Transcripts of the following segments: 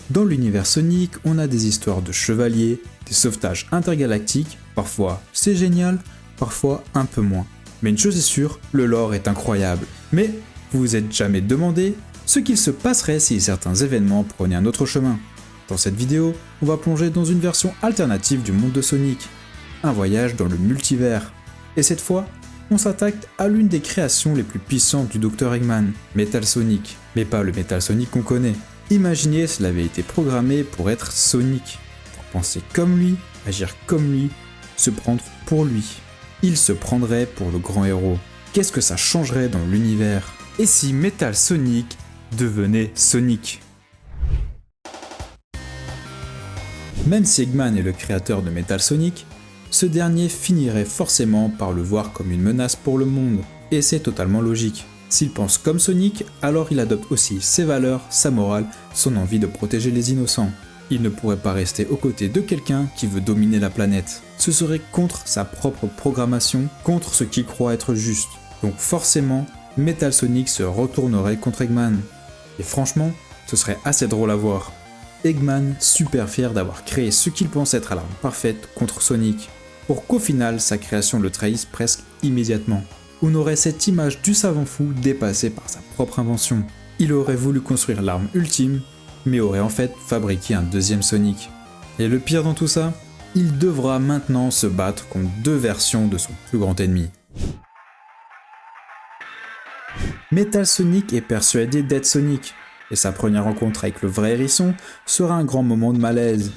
Dans l'univers Sonic, on a des histoires de chevaliers, des sauvetages intergalactiques, parfois c'est génial, parfois un peu moins. Mais une chose est sûre, le lore est incroyable. Mais vous vous êtes jamais demandé ce qu'il se passerait si certains événements prenaient un autre chemin? Dans cette vidéo, on va plonger dans une version alternative du monde de Sonic, un voyage dans le multivers. Et cette fois, on s'attaque à l'une des créations les plus puissantes du Dr Eggman, Metal Sonic. Mais pas le Metal Sonic qu'on connaît. Imaginez s'il avait été programmé pour être Sonic, pour penser comme lui, agir comme lui, se prendre pour lui. Il se prendrait pour le grand héros. Qu'est-ce que ça changerait dans l'univers? Et si Metal Sonic devenait Sonic? Même si Eggman est le créateur de Metal Sonic, ce dernier finirait forcément par le voir comme une menace pour le monde, et c'est totalement logique. S'il pense comme Sonic, alors il adopte aussi ses valeurs, sa morale, son envie de protéger les innocents. Il ne pourrait pas rester aux côtés de quelqu'un qui veut dominer la planète. Ce serait contre sa propre programmation, contre ce qu'il croit être juste. Donc forcément, Metal Sonic se retournerait contre Eggman. Et franchement, ce serait assez drôle à voir. Eggman super fier d'avoir créé ce qu'il pense être l'arme parfaite contre Sonic, pour qu'au final sa création le trahisse presque immédiatement. On aurait cette image du savant fou dépassé par sa propre invention. Il aurait voulu construire l'arme ultime, mais aurait en fait fabriqué un deuxième Sonic. Et le pire dans tout ça, il devra maintenant se battre contre deux versions de son plus grand ennemi. Metal Sonic est persuadé d'être Sonic, et sa première rencontre avec le vrai hérisson sera un grand moment de malaise.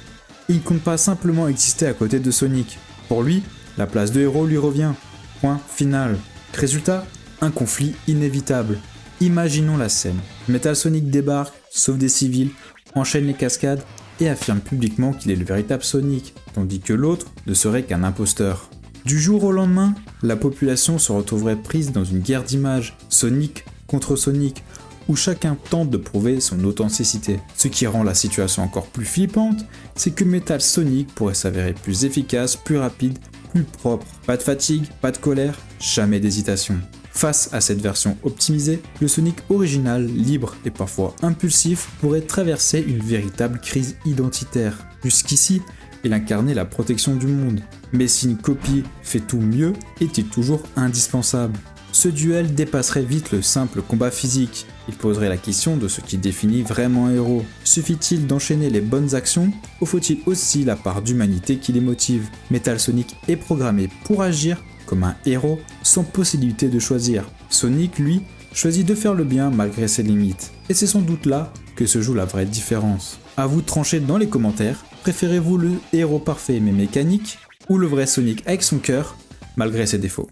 Il compte pas simplement exister à côté de Sonic. Pour lui, la place de héros lui revient. Point final. Résultat, un conflit inévitable. Imaginons la scène. Metal Sonic débarque, sauve des civils, enchaîne les cascades et affirme publiquement qu'il est le véritable Sonic, tandis que l'autre ne serait qu'un imposteur. Du jour au lendemain, la population se retrouverait prise dans une guerre d'images, Sonic contre Sonic, où chacun tente de prouver son authenticité. Ce qui rend la situation encore plus flippante, c'est que Metal Sonic pourrait s'avérer plus efficace, plus rapide, plus propre. Pas de fatigue, pas de colère, jamais d'hésitation. Face à cette version optimisée, le Sonic original, libre et parfois impulsif, pourrait traverser une véritable crise identitaire. Jusqu'ici, il incarnait la protection du monde. Mais si une copie fait tout mieux, est-il toujours indispensable? Ce duel dépasserait vite le simple combat physique. Il poserait la question de ce qui définit vraiment un héros. Suffit-il d'enchaîner les bonnes actions ou faut-il aussi la part d'humanité qui les motive? Metal Sonic est programmé pour agir comme un héros sans possibilité de choisir. Sonic, lui, choisit de faire le bien malgré ses limites. Et c'est sans doute là que se joue la vraie différence. À vous de trancher dans les commentaires, préférez-vous le héros parfait mais mécanique ou le vrai Sonic avec son cœur malgré ses défauts?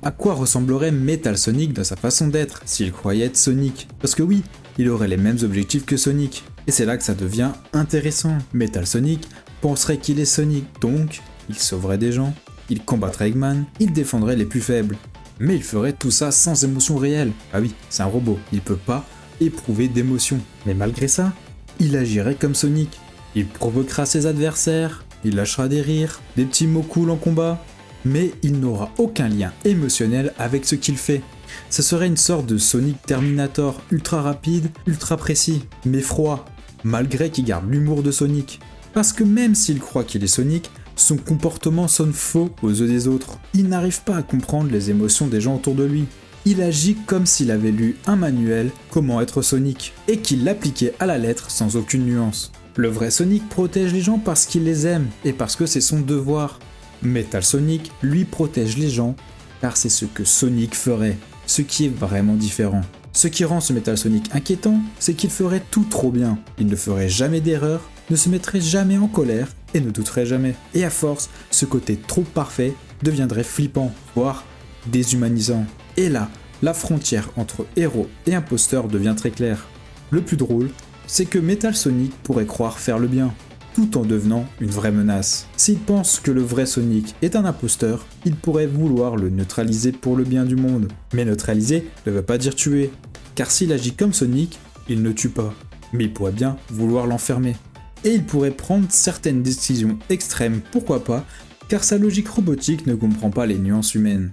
À quoi ressemblerait Metal Sonic dans sa façon d'être s'il croyait être Sonic? Parce que oui, il aurait les mêmes objectifs que Sonic. Et c'est là que ça devient intéressant. Metal Sonic penserait qu'il est Sonic, donc il sauverait des gens, il combattrait Eggman, il défendrait les plus faibles. Mais il ferait tout ça sans émotion réelle. Ah oui, c'est un robot, il peut pas éprouver d'émotion. Mais malgré ça, il agirait comme Sonic. Il provoquera ses adversaires, il lâchera des rires, des petits mots cool en combat, mais il n'aura aucun lien émotionnel avec ce qu'il fait. Ce serait une sorte de Sonic Terminator, ultra rapide, ultra précis, mais froid, malgré qu'il garde l'humour de Sonic. Parce que même s'il croit qu'il est Sonic, son comportement sonne faux aux yeux des autres. Il n'arrive pas à comprendre les émotions des gens autour de lui. Il agit comme s'il avait lu un manuel Comment être Sonic, et qu'il l'appliquait à la lettre sans aucune nuance. Le vrai Sonic protège les gens parce qu'il les aime, et parce que c'est son devoir. Metal Sonic, lui, protège les gens, car c'est ce que Sonic ferait, ce qui est vraiment différent. Ce qui rend ce Metal Sonic inquiétant, c'est qu'il ferait tout trop bien. Il ne ferait jamais d'erreur, ne se mettrait jamais en colère et ne douterait jamais. Et à force, ce côté trop parfait deviendrait flippant, voire déshumanisant. Et là, la frontière entre héros et imposteur devient très claire. Le plus drôle, c'est que Metal Sonic pourrait croire faire le bien, tout en devenant une vraie menace. S'il pense que le vrai Sonic est un imposteur, il pourrait vouloir le neutraliser pour le bien du monde. Mais neutraliser ne veut pas dire tuer, car s'il agit comme Sonic, il ne tue pas, mais il pourrait bien vouloir l'enfermer. Et il pourrait prendre certaines décisions extrêmes, pourquoi pas, car sa logique robotique ne comprend pas les nuances humaines.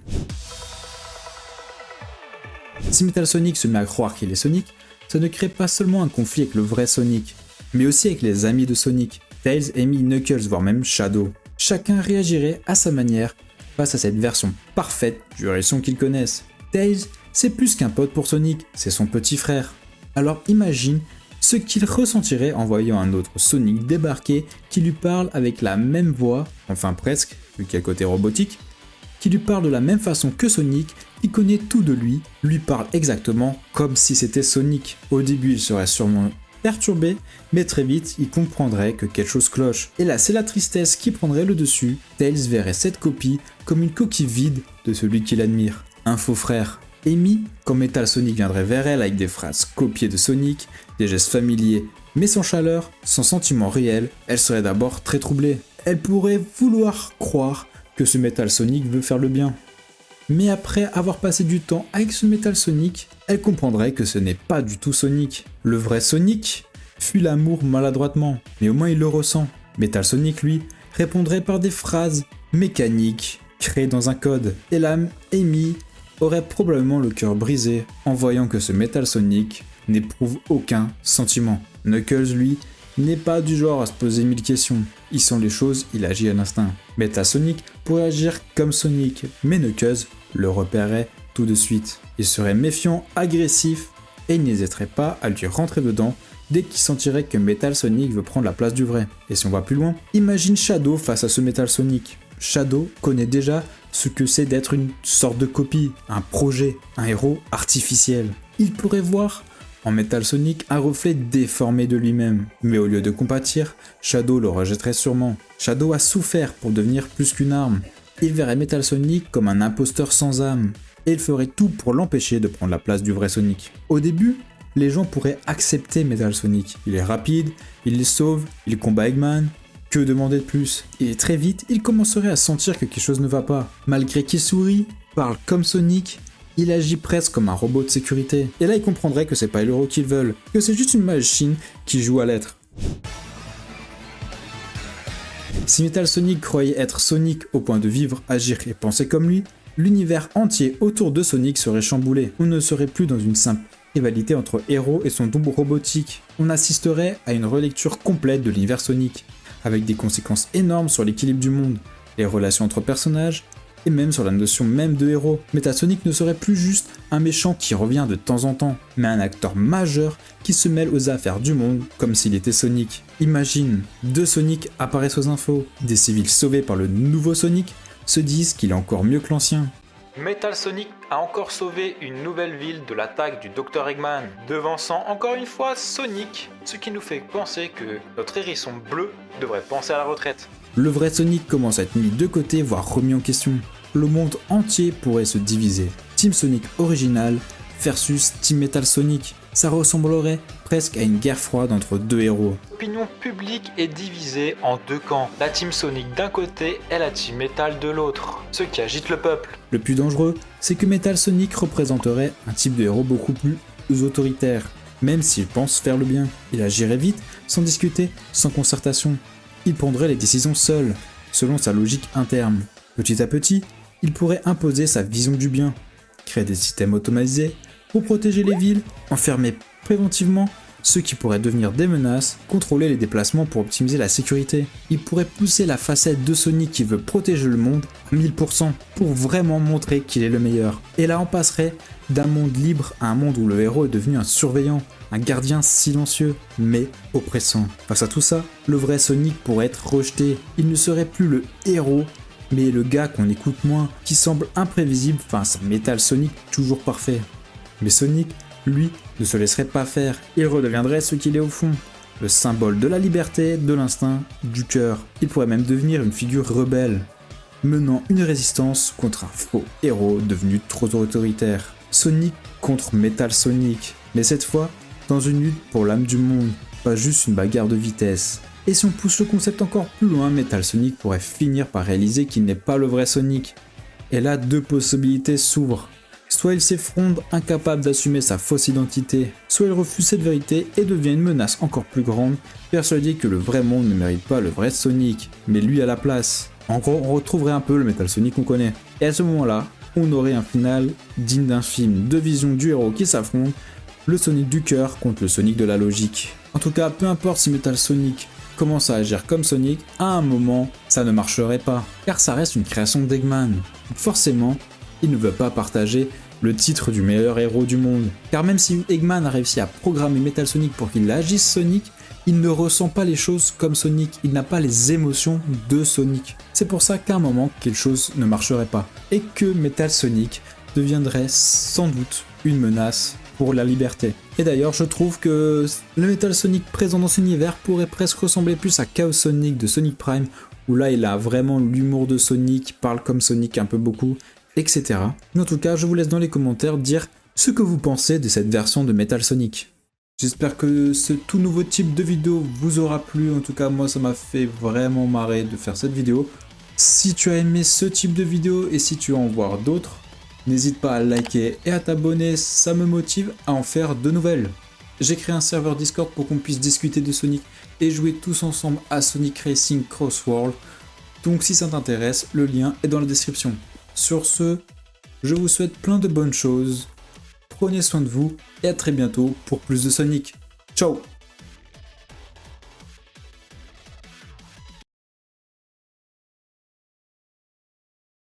Si Metal Sonic se met à croire qu'il est Sonic, ça ne crée pas seulement un conflit avec le vrai Sonic, mais aussi avec les amis de Sonic, Tails, Amy, Knuckles, voire même Shadow. Chacun réagirait à sa manière face à cette version parfaite du hérisson qu'ils connaissent. Tails, c'est plus qu'un pote pour Sonic, c'est son petit frère. Alors imagine ce qu'il ressentirait en voyant un autre Sonic débarquer qui lui parle avec la même voix, enfin presque, vu qu'il y a le côté robotique, qui lui parle de la même façon que Sonic, qui connaît tout de lui parle exactement comme si c'était Sonic. Au début, il serait sûrement perturbé, mais très vite, il comprendrait que quelque chose cloche. Et là, c'est la tristesse qui prendrait le dessus. Tails verrait cette copie comme une coquille vide de celui qu'il admire, un faux frère. Amy, quand Metal Sonic viendrait vers elle avec des phrases copiées de Sonic, des gestes familiers, mais sans chaleur, sans sentiment réel, elle serait d'abord très troublée. Elle pourrait vouloir croire que ce Metal Sonic veut faire le bien. Mais après avoir passé du temps avec ce Metal Sonic, elle comprendrait que ce n'est pas du tout Sonic. Le vrai Sonic fuit l'amour maladroitement, mais au moins il le ressent. Metal Sonic, lui, répondrait par des phrases mécaniques, créées dans un code. Et là, Amy aurait probablement le cœur brisé en voyant que ce Metal Sonic n'éprouve aucun sentiment. Knuckles, lui, n'est pas du genre à se poser 1000 questions. Il sent les choses, il agit à l'instinct. Metal Sonic pourrait agir comme Sonic, mais Knuckles le repérerait tout de suite. Il serait méfiant, agressif, et il n'hésiterait pas à lui rentrer dedans dès qu'il sentirait que Metal Sonic veut prendre la place du vrai. Et si on va plus loin, imagine Shadow face à ce Metal Sonic. Shadow connaît déjà ce que c'est d'être une sorte de copie, un projet, un héros artificiel. Il pourrait voir en Metal Sonic un reflet déformé de lui-même, mais au lieu de compatir, Shadow le rejetterait sûrement. Shadow a souffert pour devenir plus qu'une arme. Il verrait Metal Sonic comme un imposteur sans âme, et il ferait tout pour l'empêcher de prendre la place du vrai Sonic. Au début, les gens pourraient accepter Metal Sonic. Il est rapide, il les sauve, il combat Eggman. Que demander de plus? Et très vite, il commencerait à sentir que quelque chose ne va pas. Malgré qu'il sourit, parle comme Sonic, il agit presque comme un robot de sécurité. Et là, il comprendrait que c'est pas l'héros qu'ils veulent, que c'est juste une machine qui joue à l'être. Si Metal Sonic croyait être Sonic au point de vivre, agir et penser comme lui, l'univers entier autour de Sonic serait chamboulé. On ne serait plus dans une simple rivalité entre héros et son double robotique. On assisterait à une relecture complète de l'univers Sonic, avec des conséquences énormes sur l'équilibre du monde, les relations entre personnages, et même sur la notion même de héros. Metal Sonic ne serait plus juste un méchant qui revient de temps en temps, mais un acteur majeur qui se mêle aux affaires du monde comme s'il était Sonic. Imagine, deux Sonic apparaissent aux infos, des civils sauvés par le nouveau Sonic se disent qu'il est encore mieux que l'ancien. Metal Sonic a encore sauvé une nouvelle ville de l'attaque du Dr Eggman, devançant encore une fois Sonic, ce qui nous fait penser que notre hérisson bleu devrait penser à la retraite. Le vrai Sonic commence à être mis de côté, voire remis en question. Le monde entier pourrait se diviser. Team Sonic original versus Team Metal Sonic. Ça ressemblerait presque à une guerre froide entre deux héros. L'opinion publique est divisée en deux camps. La Team Sonic d'un côté et la Team Metal de l'autre, ce qui agite le peuple. Le plus dangereux, c'est que Metal Sonic représenterait un type de héros beaucoup plus autoritaire, même s'il pense faire le bien. Il agirait vite, sans discuter, sans concertation. Il prendrait les décisions seul, selon sa logique interne. Petit à petit, il pourrait imposer sa vision du bien, créer des systèmes automatisés pour protéger les villes, enfermer préventivement ceux qui pourraient devenir des menaces, contrôler les déplacements pour optimiser la sécurité. Il pourrait pousser la facette de Sonic qui veut protéger le monde à 1000% pour vraiment montrer qu'il est le meilleur. Et là on passerait d'un monde libre à un monde où le héros est devenu un surveillant, un gardien silencieux, mais oppressant. Face à tout ça, le vrai Sonic pourrait être rejeté. Il ne serait plus le héros, mais le gars qu'on écoute moins, qui semble imprévisible face à Metal Sonic toujours parfait. Mais Sonic, lui, ne se laisserait pas faire. Il redeviendrait ce qu'il est au fond. Le symbole de la liberté, de l'instinct, du cœur. Il pourrait même devenir une figure rebelle, menant une résistance contre un faux héros devenu trop autoritaire. Sonic contre Metal Sonic, mais cette fois dans une lutte pour l'âme du monde, pas juste une bagarre de vitesse. Et si on pousse le concept encore plus loin, Metal Sonic pourrait finir par réaliser qu'il n'est pas le vrai Sonic. Et là, deux possibilités s'ouvrent. Soit il s'effondre, incapable d'assumer sa fausse identité, soit il refuse cette vérité et devient une menace encore plus grande, persuadé que le vrai monde ne mérite pas le vrai Sonic, mais lui à la place. En gros, on retrouverait un peu le Metal Sonic qu'on connaît. Et à ce moment-là, on aurait un final digne d'un film, deux visions du héros qui s'affrontent, Le Sonic du cœur contre le Sonic de la logique. En tout cas, peu importe si Metal Sonic commence à agir comme Sonic, à un moment, ça ne marcherait pas, car ça reste une création d'Eggman. Donc forcément, il ne veut pas partager le titre du meilleur héros du monde. Car même si Eggman a réussi à programmer Metal Sonic pour qu'il agisse Sonic, il ne ressent pas les choses comme Sonic, il n'a pas les émotions de Sonic. C'est pour ça qu'à un moment, quelque chose ne marcherait pas, et que Metal Sonic deviendrait sans doute une menace pour la liberté. Et d'ailleurs, je trouve que le Metal Sonic présent dans cet univers pourrait presque ressembler plus à Chaos Sonic de Sonic Prime, où là il a vraiment l'humour de Sonic, parle comme Sonic un peu beaucoup, etc. Mais en tout cas, je vous laisse dans les commentaires dire ce que vous pensez de cette version de Metal Sonic. J'espère que ce tout nouveau type de vidéo vous aura plu, en tout cas moi ça m'a fait vraiment marrer de faire cette vidéo. Si tu as aimé ce type de vidéo et si tu veux en voir d'autres, n'hésite pas à liker et à t'abonner, ça me motive à en faire de nouvelles. J'ai créé un serveur Discord pour qu'on puisse discuter de Sonic et jouer tous ensemble à Sonic Racing Cross World. Donc si ça t'intéresse, le lien est dans la description. Sur ce, je vous souhaite plein de bonnes choses, prenez soin de vous et à très bientôt pour plus de Sonic. Ciao!